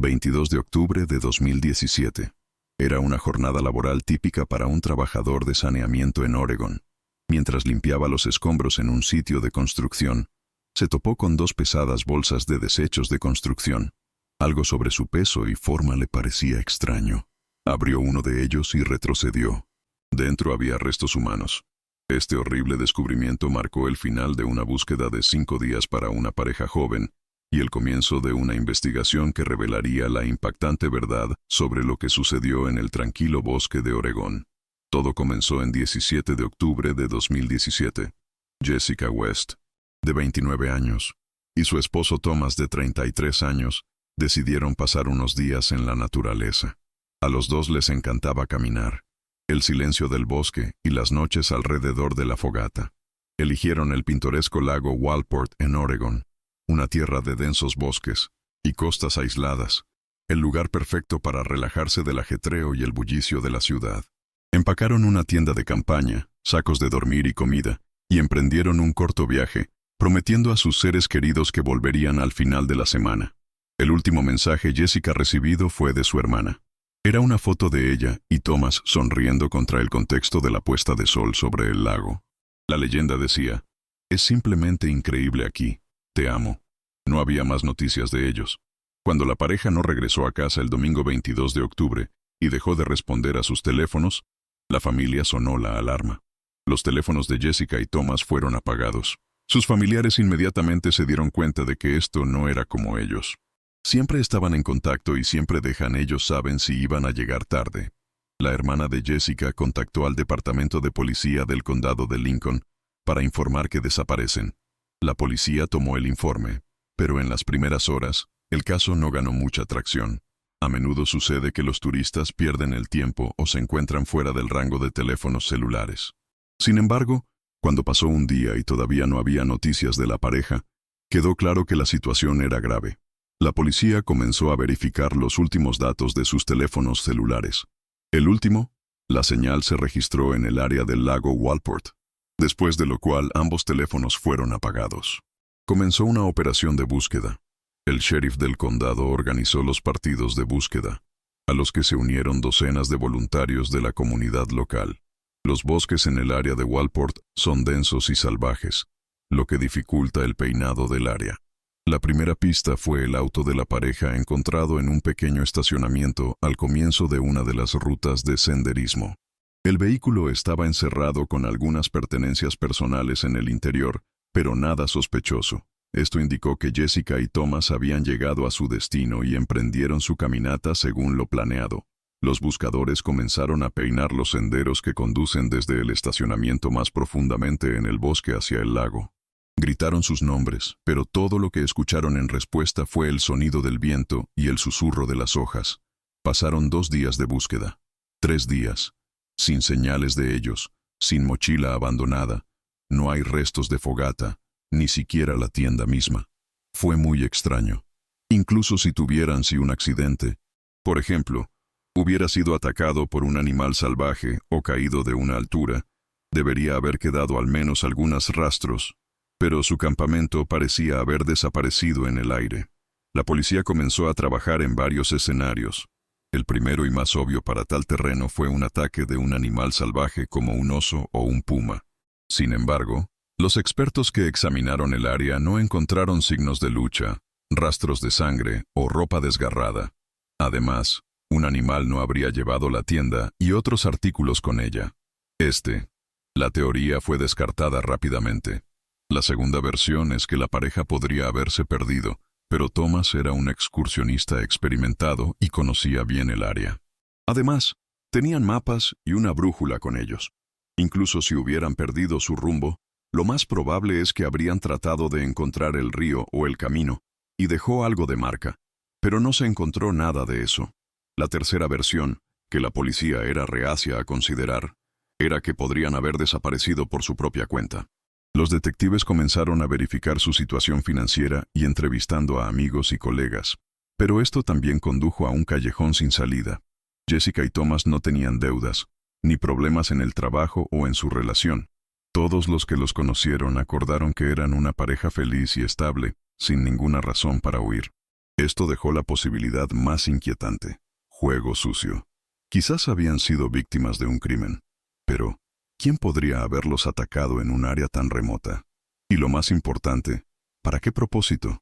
22 de octubre de 2017. Era una jornada laboral típica para un trabajador de saneamiento en Oregón. Mientras limpiaba los escombros en un sitio de construcción, se topó con dos pesadas bolsas de desechos de construcción. Algo sobre su peso y forma le parecía extraño. Abrió uno de ellos y retrocedió. Dentro había restos humanos. Este horrible descubrimiento marcó el final de una búsqueda de 5 días para una pareja joven y el comienzo de una investigación que revelaría la impactante verdad sobre lo que sucedió en el tranquilo bosque de Oregón. Todo comenzó en 17 de octubre de 2017. Jessica West, de 29 años, y su esposo Thomas, de 33 años, decidieron pasar unos días en la naturaleza. A los dos les encantaba caminar, el silencio del bosque y las noches alrededor de la fogata. Eligieron el pintoresco lago Walport en Oregón, una tierra de densos bosques y costas aisladas, el lugar perfecto para relajarse del ajetreo y el bullicio de la ciudad. Empacaron una tienda de campaña, sacos de dormir y comida, y emprendieron un corto viaje, prometiendo a sus seres queridos que volverían al final de la semana. El último mensaje Jessica recibido fue de su hermana. Era una foto de ella y Thomas sonriendo contra el contexto de la puesta de sol sobre el lago. La leyenda decía: «Es simplemente increíble aquí. Te amo». No había más noticias de ellos. Cuando la pareja no regresó a casa el domingo 22 de octubre y dejó de responder a sus teléfonos, la familia sonó la alarma. Los teléfonos de Jessica y Thomas fueron apagados. Sus familiares inmediatamente se dieron cuenta de que esto no era como ellos. Siempre estaban en contacto y siempre dejan ellos saben si iban a llegar tarde. La hermana de Jessica contactó al departamento de policía del condado de Lincoln para informar que desaparecen. La policía tomó el informe, pero en las primeras horas, el caso no ganó mucha tracción. A menudo sucede que los turistas pierden el tiempo o se encuentran fuera del rango de teléfonos celulares. Sin embargo, cuando pasó un día y todavía no había noticias de la pareja, quedó claro que la situación era grave. La policía comenzó a verificar los últimos datos de sus teléfonos celulares. El último, la señal se registró en el área del lago Walport, después de lo cual ambos teléfonos fueron apagados. Comenzó una operación de búsqueda. El sheriff del condado organizó los partidos de búsqueda, a los que se unieron docenas de voluntarios de la comunidad local. Los bosques en el área de Walport son densos y salvajes, lo que dificulta el peinado del área. La primera pista fue el auto de la pareja encontrado en un pequeño estacionamiento al comienzo de una de las rutas de senderismo. El vehículo estaba encerrado con algunas pertenencias personales en el interior, pero nada sospechoso. Esto indicó que Jessica y Thomas habían llegado a su destino y emprendieron su caminata según lo planeado. Los buscadores comenzaron a peinar los senderos que conducen desde el estacionamiento más profundamente en el bosque hacia el lago. Gritaron sus nombres, pero todo lo que escucharon en respuesta fue el sonido del viento y el susurro de las hojas. Pasaron 2 días de búsqueda, 3 días, sin señales de ellos, sin mochila abandonada. No hay restos de fogata, ni siquiera la tienda misma. Fue muy extraño. Incluso si tuvieran un accidente, por ejemplo, hubiera sido atacado por un animal salvaje o caído de una altura, debería haber quedado al menos algunos rastros, pero su campamento parecía haber desaparecido en el aire. La policía comenzó a trabajar en varios escenarios. El primero y más obvio para tal terreno fue un ataque de un animal salvaje como un oso o un puma. Sin embargo, los expertos que examinaron el área no encontraron signos de lucha, rastros de sangre o ropa desgarrada. Además, un animal no habría llevado la tienda y otros artículos con ella. La teoría fue descartada rápidamente. La segunda versión es que la pareja podría haberse perdido, pero Thomas era un excursionista experimentado y conocía bien el área. Además, tenían mapas y una brújula con ellos. Incluso si hubieran perdido su rumbo, lo más probable es que habrían tratado de encontrar el río o el camino, y dejó algo de marca, pero no se encontró nada de eso. La tercera versión, que la policía era reacia a considerar, era que podrían haber desaparecido por su propia cuenta. Los detectives comenzaron a verificar su situación financiera y entrevistando a amigos y colegas, pero esto también condujo a un callejón sin salida. Jessica y Thomas no tenían deudas, ni problemas en el trabajo o en su relación. Todos los que los conocieron acordaron que eran una pareja feliz y estable, sin ninguna razón para huir. Esto dejó la posibilidad más inquietante: juego sucio. Quizás habían sido víctimas de un crimen, pero ¿quién podría haberlos atacado en un área tan remota? Y lo más importante, ¿para qué propósito?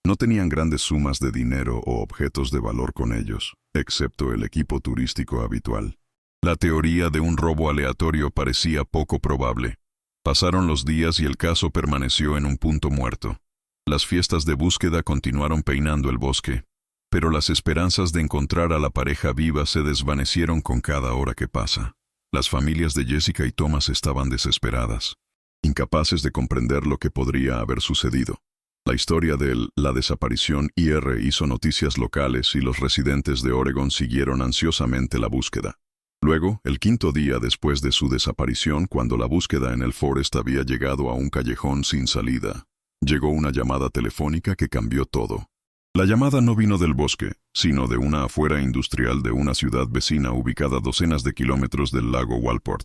No tenían grandes sumas de dinero o objetos de valor con ellos, excepto el equipo turístico habitual. La teoría de un robo aleatorio parecía poco probable. Pasaron los días y el caso permaneció en un punto muerto. Las fiestas de búsqueda continuaron peinando el bosque, pero las esperanzas de encontrar a la pareja viva se desvanecieron con cada hora que pasa. Las familias de Jessica y Thomas estaban desesperadas, incapaces de comprender lo que podría haber sucedido. La historia de la desaparición hizo noticias locales y los residentes de Oregon siguieron ansiosamente la búsqueda. Luego, el quinto día después de su desaparición, cuando la búsqueda en el Forest había llegado a un callejón sin salida, llegó una llamada telefónica que cambió todo. La llamada no vino del bosque, sino de una afuera industrial de una ciudad vecina ubicada a docenas de kilómetros del lago Walport.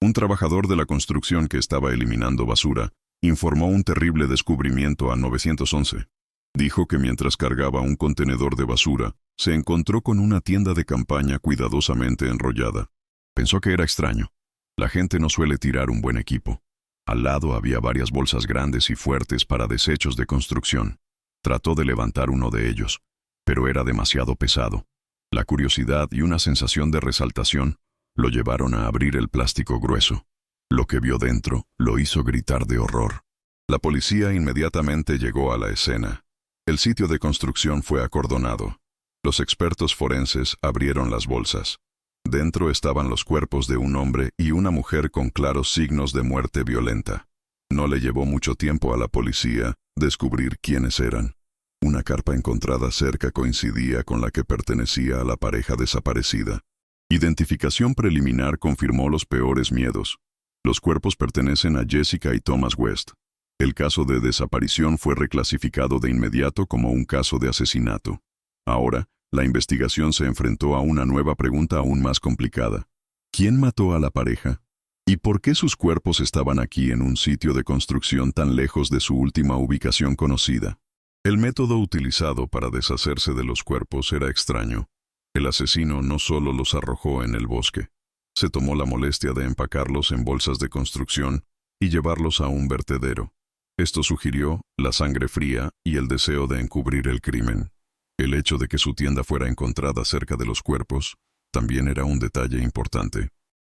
Un trabajador de la construcción que estaba eliminando basura informó un terrible descubrimiento a 911. Dijo que mientras cargaba un contenedor de basura, se encontró con una tienda de campaña cuidadosamente enrollada. Pensó que era extraño. La gente no suele tirar un buen equipo. Al lado había varias bolsas grandes y fuertes para desechos de construcción. Trató de levantar uno de ellos, pero era demasiado pesado. La curiosidad y una sensación de resaltación lo llevaron a abrir el plástico grueso. Lo que vio dentro lo hizo gritar de horror. La policía inmediatamente llegó a la escena. El sitio de construcción fue acordonado. Los expertos forenses abrieron las bolsas. Dentro estaban los cuerpos de un hombre y una mujer con claros signos de muerte violenta. No le llevó mucho tiempo a la policía descubrir quiénes eran. Una carpa encontrada cerca coincidía con la que pertenecía a la pareja desaparecida. Identificación preliminar confirmó los peores miedos. Los cuerpos pertenecen a Jessica y Thomas West. El caso de desaparición fue reclasificado de inmediato como un caso de asesinato. Ahora, la investigación se enfrentó a una nueva pregunta aún más complicada. ¿Quién mató a la pareja? ¿Y por qué sus cuerpos estaban aquí en un sitio de construcción tan lejos de su última ubicación conocida? El método utilizado para deshacerse de los cuerpos era extraño. El asesino no solo los arrojó en el bosque. Se tomó la molestia de empacarlos en bolsas de construcción y llevarlos a un vertedero. Esto sugirió la sangre fría y el deseo de encubrir el crimen. El hecho de que su tienda fuera encontrada cerca de los cuerpos también era un detalle importante.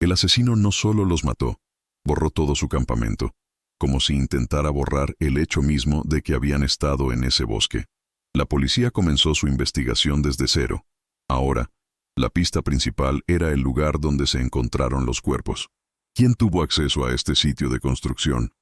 El asesino no solo los mató, borró todo su campamento, como si intentara borrar el hecho mismo de que habían estado en ese bosque. La policía comenzó su investigación desde cero. Ahora, la pista principal era el lugar donde se encontraron los cuerpos. ¿Quién tuvo acceso a este sitio de construcción?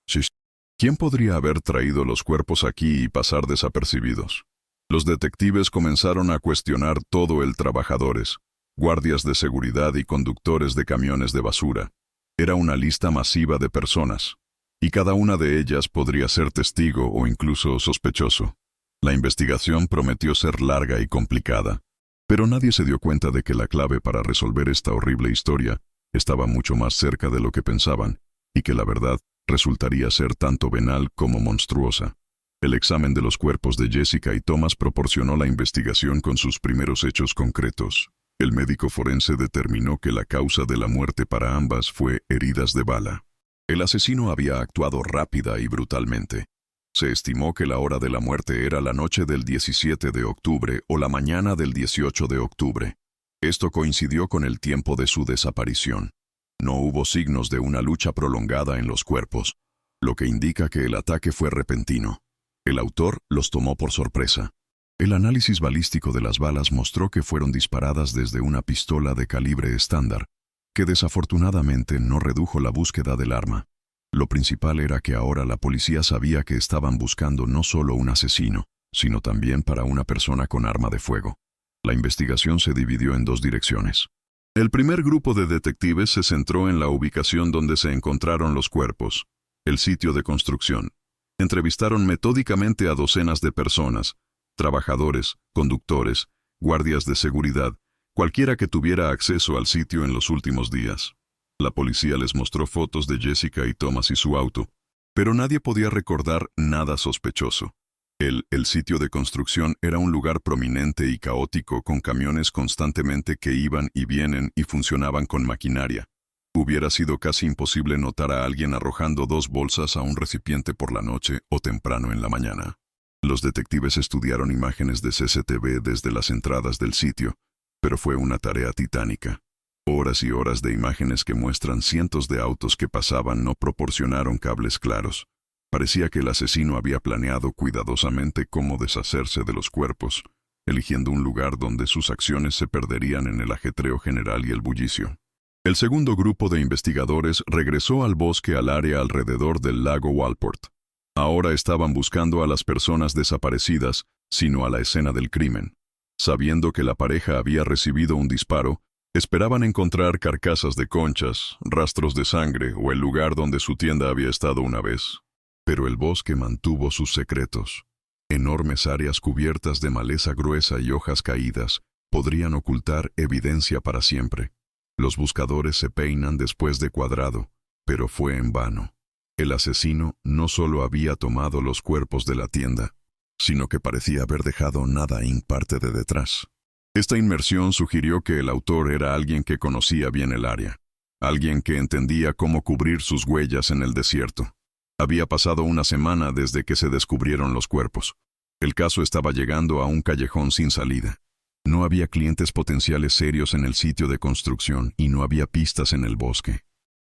¿Quién podría haber traído los cuerpos aquí y pasar desapercibidos? Los detectives comenzaron a cuestionar todo el trabajadores, guardias de seguridad y conductores de camiones de basura. Era una lista masiva de personas, y cada una de ellas podría ser testigo o incluso sospechoso. La investigación prometió ser larga y complicada, pero nadie se dio cuenta de que la clave para resolver esta horrible historia estaba mucho más cerca de lo que pensaban, y que la verdad resultaría ser tanto venal como monstruosa. El examen de los cuerpos de Jessica y Thomas proporcionó la investigación con sus primeros hechos concretos. El médico forense determinó que la causa de la muerte para ambas fue heridas de bala. El asesino había actuado rápida y brutalmente. Se estimó que la hora de la muerte era la noche del 17 de octubre o la mañana del 18 de octubre. Esto coincidió con el tiempo de su desaparición. No hubo signos de una lucha prolongada en los cuerpos, lo que indica que el ataque fue repentino. El autor los tomó por sorpresa. El análisis balístico de las balas mostró que fueron disparadas desde una pistola de calibre estándar, que desafortunadamente no redujo la búsqueda del arma. Lo principal era que ahora la policía sabía que estaban buscando no solo un asesino, sino también para una persona con arma de fuego. La investigación se dividió en dos direcciones. El primer grupo de detectives se centró en la ubicación donde se encontraron los cuerpos, el sitio de construcción. Entrevistaron metódicamente a docenas de personas, trabajadores, conductores, guardias de seguridad, cualquiera que tuviera acceso al sitio en los últimos días. La policía les mostró fotos de Jessica y Thomas y su auto, pero nadie podía recordar nada sospechoso. El sitio de construcción era un lugar prominente y caótico con camiones constantemente que iban y vienen y funcionaban con maquinaria. Hubiera sido casi imposible notar a alguien arrojando 2 bolsas a un recipiente por la noche o temprano en la mañana. Los detectives estudiaron imágenes de CCTV desde las entradas del sitio, pero fue una tarea titánica. Horas y horas de imágenes que muestran cientos de autos que pasaban no proporcionaron cables claros. Parecía que el asesino había planeado cuidadosamente cómo deshacerse de los cuerpos, eligiendo un lugar donde sus acciones se perderían en el ajetreo general y el bullicio. El segundo grupo de investigadores regresó al bosque al área alrededor del lago Walport. Ahora estaban buscando a las personas desaparecidas, sino a la escena del crimen. Sabiendo que la pareja había recibido un disparo, esperaban encontrar carcasas de conchas, rastros de sangre o el lugar donde su tienda había estado una vez. Pero el bosque mantuvo sus secretos. Enormes áreas cubiertas de maleza gruesa y hojas caídas podrían ocultar evidencia para siempre. Los buscadores se peinan después de cuadrado, pero fue en vano. El asesino no solo había tomado los cuerpos de la tienda, sino que parecía haber dejado nada parte de detrás. Esta inmersión sugirió que el autor era alguien que conocía bien el área, alguien que entendía cómo cubrir sus huellas en el desierto. Había pasado una semana desde que se descubrieron los cuerpos. El caso estaba llegando a un callejón sin salida. No había clientes potenciales serios en el sitio de construcción y no había pistas en el bosque.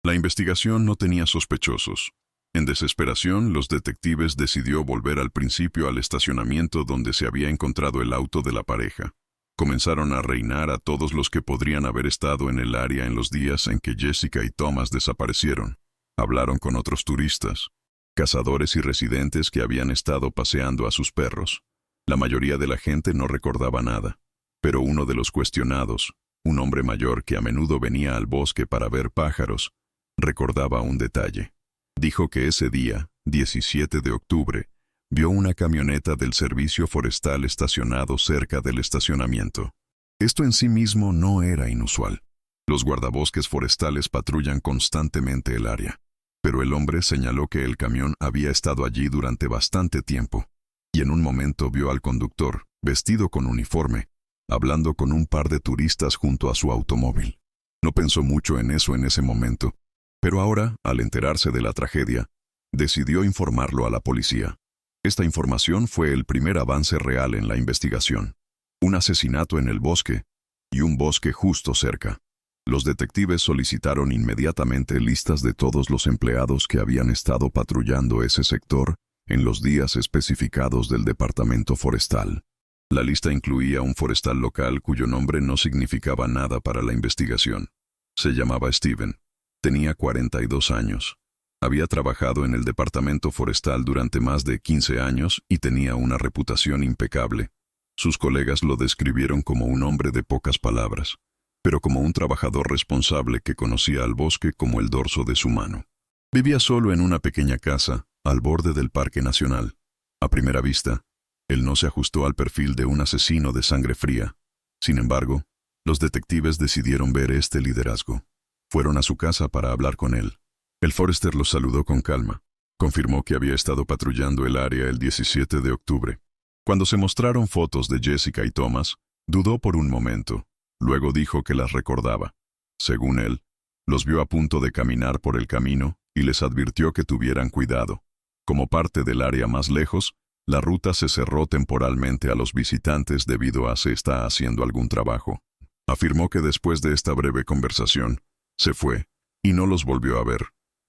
La investigación no tenía sospechosos. En desesperación, los detectives decidió volver al principio al estacionamiento donde se había encontrado el auto de la pareja. Comenzaron a reinar a todos los que podrían haber estado en el área en los días en que Jessica y Thomas desaparecieron. Hablaron con otros turistas, cazadores y residentes que habían estado paseando a sus perros. La mayoría de la gente no recordaba nada. Pero uno de los cuestionados, un hombre mayor que a menudo venía al bosque para ver pájaros, recordaba un detalle. Dijo que ese día, 17 de octubre, vio una camioneta del servicio forestal estacionado cerca del estacionamiento. Esto en sí mismo no era inusual. Los guardabosques forestales patrullan constantemente el área. Pero el hombre señaló que el camión había estado allí durante bastante tiempo, y en un momento vio al conductor, vestido con uniforme, hablando con un par de turistas junto a su automóvil. No pensó mucho en eso en ese momento, pero ahora, al enterarse de la tragedia, decidió informarlo a la policía. Esta información fue el primer avance real en la investigación. Un asesinato en el bosque y un bosque justo cerca. Los detectives solicitaron inmediatamente listas de todos los empleados que habían estado patrullando ese sector en los días especificados del departamento forestal. La lista incluía un forestal local cuyo nombre no significaba nada para la investigación. Se llamaba Steven. Tenía 42 años. Había trabajado en el departamento forestal durante más de 15 años y tenía una reputación impecable. Sus colegas lo describieron como un hombre de pocas palabras, pero como un trabajador responsable que conocía al bosque como el dorso de su mano. Vivía solo en una pequeña casa, al borde del Parque Nacional. A primera vista, él no se ajustó al perfil de un asesino de sangre fría. Sin embargo, los detectives decidieron ver este liderazgo. Fueron a su casa para hablar con él. El Forester los saludó con calma. Confirmó que había estado patrullando el área el 17 de octubre. Cuando se mostraron fotos de Jessica y Thomas, dudó por un momento. Luego dijo que las recordaba. Según él, los vio a punto de caminar por el camino y les advirtió que tuvieran cuidado. Como parte del área más lejos, la ruta se cerró temporalmente a los visitantes debido a se está haciendo algún trabajo. Afirmó que después de esta breve conversación, se fue y no los volvió a ver.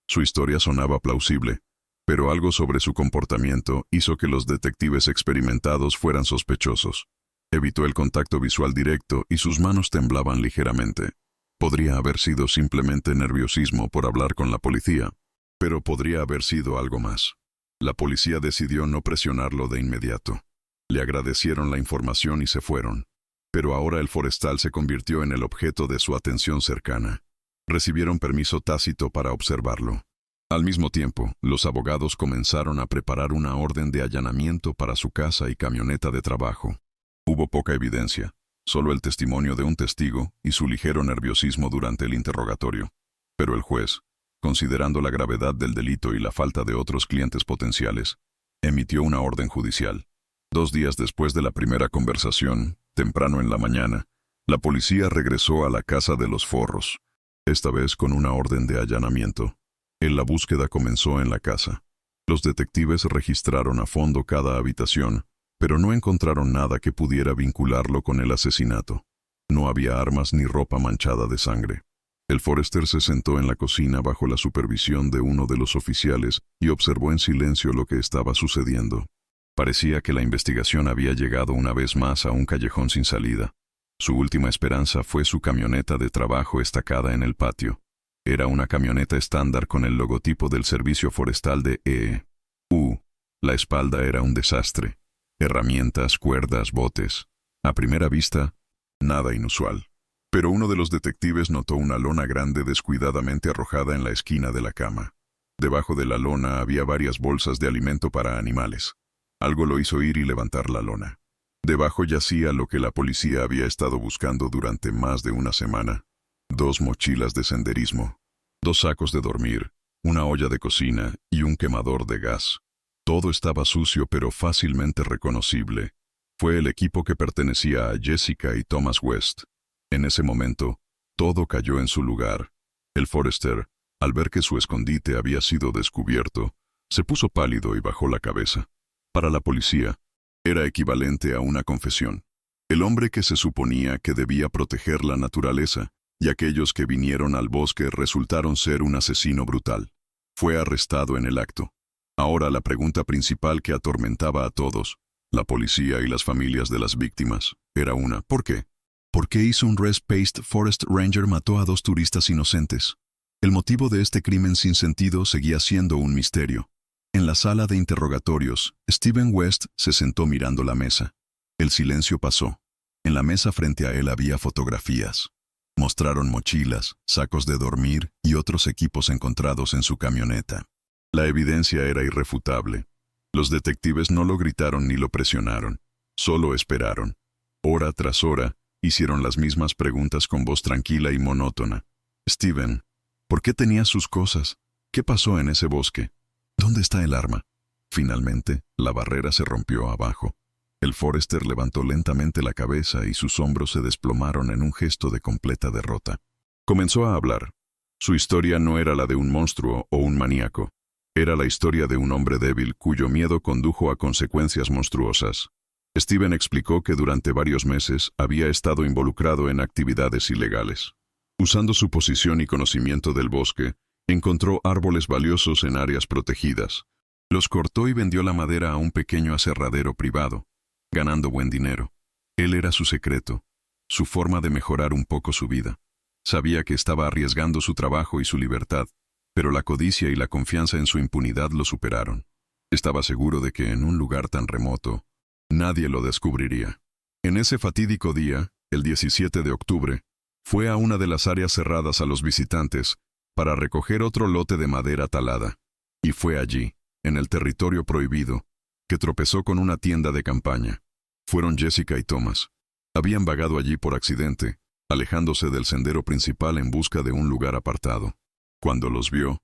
Su historia sonaba plausible, pero algo sobre su comportamiento hizo que los detectives experimentados fueran sospechosos. Evitó el contacto visual directo y sus manos temblaban ligeramente. Podría haber sido simplemente nerviosismo por hablar con la policía, pero podría haber sido algo más. La policía decidió no presionarlo de inmediato. Le agradecieron la información y se fueron. Pero ahora el forestal se convirtió en el objeto de su atención cercana. Recibieron permiso tácito para observarlo. Al mismo tiempo, los abogados comenzaron a preparar una orden de allanamiento para su casa y camioneta de trabajo. Hubo poca evidencia, solo el testimonio de un testigo y su ligero nerviosismo durante el interrogatorio. Pero el juez, considerando la gravedad del delito y la falta de otros clientes potenciales, emitió una orden judicial. 2 días después de la primera conversación, temprano en la mañana, la policía regresó a la casa de los Forros, esta vez con una orden de allanamiento. La búsqueda comenzó en la casa. Los detectives registraron a fondo cada habitación, pero no encontraron nada que pudiera vincularlo con el asesinato. No había armas ni ropa manchada de sangre. El Forester se sentó en la cocina bajo la supervisión de uno de los oficiales y observó en silencio lo que estaba sucediendo. Parecía que la investigación había llegado una vez más a un callejón sin salida. Su última esperanza fue su camioneta de trabajo estacada en el patio. Era una camioneta estándar con el logotipo del Servicio Forestal de E.U. La espalda era un desastre. Herramientas, cuerdas, botes. A primera vista, nada inusual. Pero uno de los detectives notó una lona grande descuidadamente arrojada en la esquina de la cama. Debajo de la lona había varias bolsas de alimento para animales. Algo lo hizo ir y levantar la lona. Debajo yacía lo que la policía había estado buscando durante más de una semana. 2 mochilas de senderismo, 2 sacos de dormir, una olla de cocina y un quemador de gas. Todo estaba sucio pero fácilmente reconocible. Fue el equipo que pertenecía a Jessica y Thomas West. En ese momento, todo cayó en su lugar. El Forester, al ver que su escondite había sido descubierto, se puso pálido y bajó la cabeza. Para la policía, era equivalente a una confesión. El hombre que se suponía que debía proteger la naturaleza y aquellos que vinieron al bosque resultaron ser un asesino brutal. Fue arrestado en el acto. Ahora la pregunta principal que atormentaba a todos, la policía y las familias de las víctimas, era una: ¿por qué? ¿Por qué hizo un Rest-Paced Forest Ranger mató a 2 turistas inocentes? El motivo de este crimen sin sentido seguía siendo un misterio. En la sala de interrogatorios, Steven West se sentó mirando la mesa. El silencio pasó. En la mesa frente a él había fotografías. Mostraron mochilas, sacos de dormir y otros equipos encontrados en su camioneta. La evidencia era irrefutable. Los detectives no lo gritaron ni lo presionaron. Solo esperaron. Hora tras hora, hicieron las mismas preguntas con voz tranquila y monótona. Steven, ¿por qué tenías sus cosas? ¿Qué pasó en ese bosque? ¿Dónde está el arma? Finalmente, la barrera se rompió abajo. El Forester levantó lentamente la cabeza y sus hombros se desplomaron en un gesto de completa derrota. Comenzó a hablar. Su historia no era la de un monstruo o un maníaco. Era la historia de un hombre débil cuyo miedo condujo a consecuencias monstruosas. Steven explicó que durante varios meses había estado involucrado en actividades ilegales. Usando su posición y conocimiento del bosque, encontró árboles valiosos en áreas protegidas. Los cortó y vendió la madera a un pequeño aserradero privado, ganando buen dinero. Él era su secreto, su forma de mejorar un poco su vida. Sabía que estaba arriesgando su trabajo y su libertad, pero la codicia y la confianza en su impunidad lo superaron. Estaba seguro de que en un lugar tan remoto, nadie lo descubriría. En ese fatídico día, el 17 de octubre, fue a una de las áreas cerradas a los visitantes para recoger otro lote de madera talada. Y fue allí, en el territorio prohibido, que tropezó con una tienda de campaña. Fueron Jessica y Thomas. Habían vagado allí por accidente, alejándose del sendero principal en busca de un lugar apartado. Cuando los vio,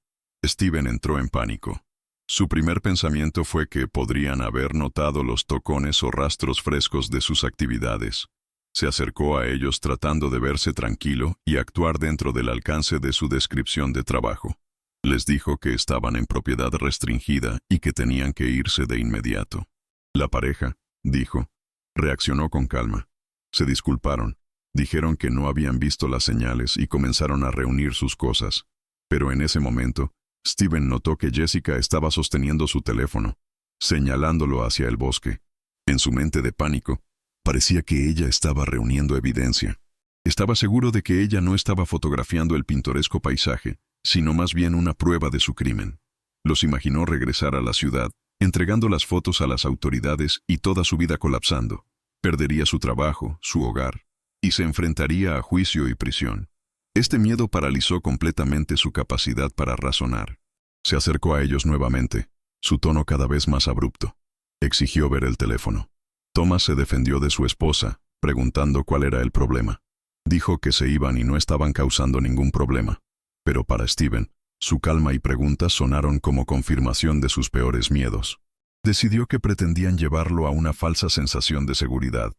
Steven entró en pánico. Su primer pensamiento fue que podrían haber notado los tocones o rastros frescos de sus actividades. Se acercó a ellos tratando de verse tranquilo y actuar dentro del alcance de su descripción de trabajo. Les dijo que estaban en propiedad restringida y que tenían que irse de inmediato. La pareja, dijo, reaccionó con calma. Se disculparon, dijeron que no habían visto las señales y comenzaron a reunir sus cosas. Pero en ese momento, Steven notó que Jessica estaba sosteniendo su teléfono, señalándolo hacia el bosque. En su mente de pánico, parecía que ella estaba reuniendo evidencia. Estaba seguro de que ella no estaba fotografiando el pintoresco paisaje, sino más bien una prueba de su crimen. Los imaginó regresar a la ciudad, entregando las fotos a las autoridades y toda su vida colapsando. Perdería su trabajo, su hogar, y se enfrentaría a juicio y prisión. Este miedo paralizó completamente su capacidad para razonar. Se acercó a ellos nuevamente, su tono cada vez más abrupto. Exigió ver el teléfono. Thomas se defendió de su esposa, preguntando cuál era el problema. Dijo que se iban y no estaban causando ningún problema. Pero para Steven, su calma y preguntas sonaron como confirmación de sus peores miedos. Decidió que pretendían llevarlo a una falsa sensación de seguridad.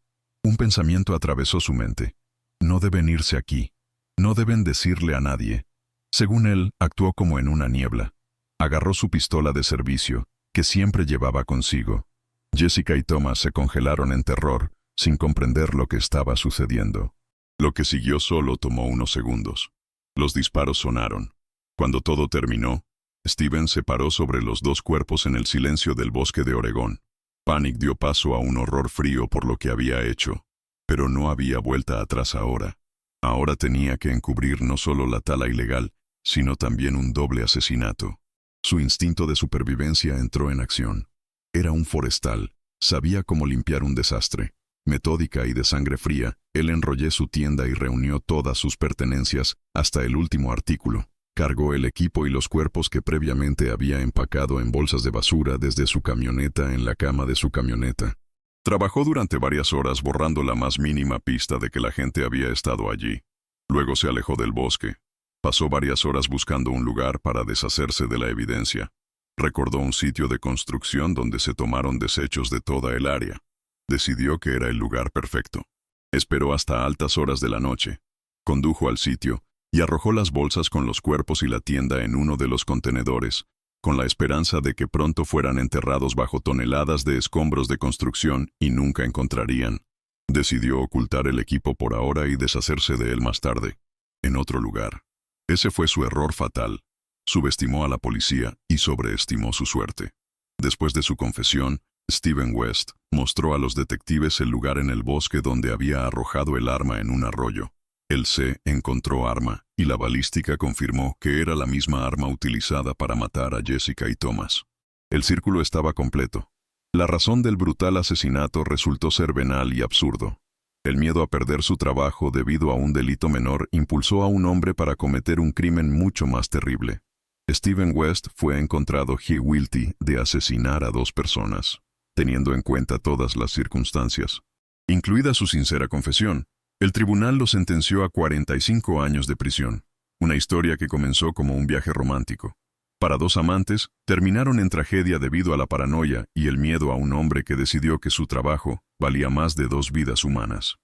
Un pensamiento atravesó su mente. No deben irse aquí. No deben decirle a nadie. Según él, actuó como en una niebla. Agarró su pistola de servicio, que siempre llevaba consigo. Jessica y Thomas se congelaron en terror, sin comprender lo que estaba sucediendo. Lo que siguió solo tomó unos segundos. Los disparos sonaron. Cuando todo terminó, Steven se paró sobre los dos cuerpos en el silencio del bosque de Oregón. Panic dio paso a un horror frío por lo que había hecho. Pero no había vuelta atrás ahora. Ahora tenía que encubrir no solo la tala ilegal, sino también un doble asesinato. Su instinto de supervivencia entró en acción. Era un forestal. Sabía cómo limpiar un desastre. Metódica y de sangre fría, él enrolló su tienda y reunió todas sus pertenencias, hasta el último artículo. Cargó el equipo y los cuerpos que previamente había empacado en bolsas de basura desde su camioneta en la cama de su camioneta. Trabajó durante varias horas borrando la más mínima pista de que la gente había estado allí. Luego se alejó del bosque. Pasó varias horas buscando un lugar para deshacerse de la evidencia. Recordó un sitio de construcción donde se tomaron desechos de toda el área. Decidió que era el lugar perfecto. Esperó hasta altas horas de la noche. Condujo al sitio y arrojó las bolsas con los cuerpos y la tienda en uno de los contenedores, con la esperanza de que pronto fueran enterrados bajo toneladas de escombros de construcción y nunca encontrarían. Decidió ocultar el equipo por ahora y deshacerse de él más tarde, en otro lugar. Ese fue su error fatal. Subestimó a la policía y sobreestimó su suerte. Después de su confesión, Steven West mostró a los detectives el lugar en el bosque donde había arrojado el arma en un arroyo. El C encontró arma, y la balística confirmó que era la misma arma utilizada para matar a Jessica y Thomas. El círculo estaba completo. La razón del brutal asesinato resultó ser venal y absurdo. El miedo a perder su trabajo debido a un delito menor impulsó a un hombre para cometer un crimen mucho más terrible. Steven West fue encontrado guilty de asesinar a 2 personas, teniendo en cuenta todas las circunstancias. Incluida su sincera confesión, el tribunal lo sentenció a 45 años de prisión, una historia que comenzó como un viaje romántico. Para 2 amantes, terminaron en tragedia debido a la paranoia y el miedo a un hombre que decidió que su trabajo valía más de 2 vidas humanas.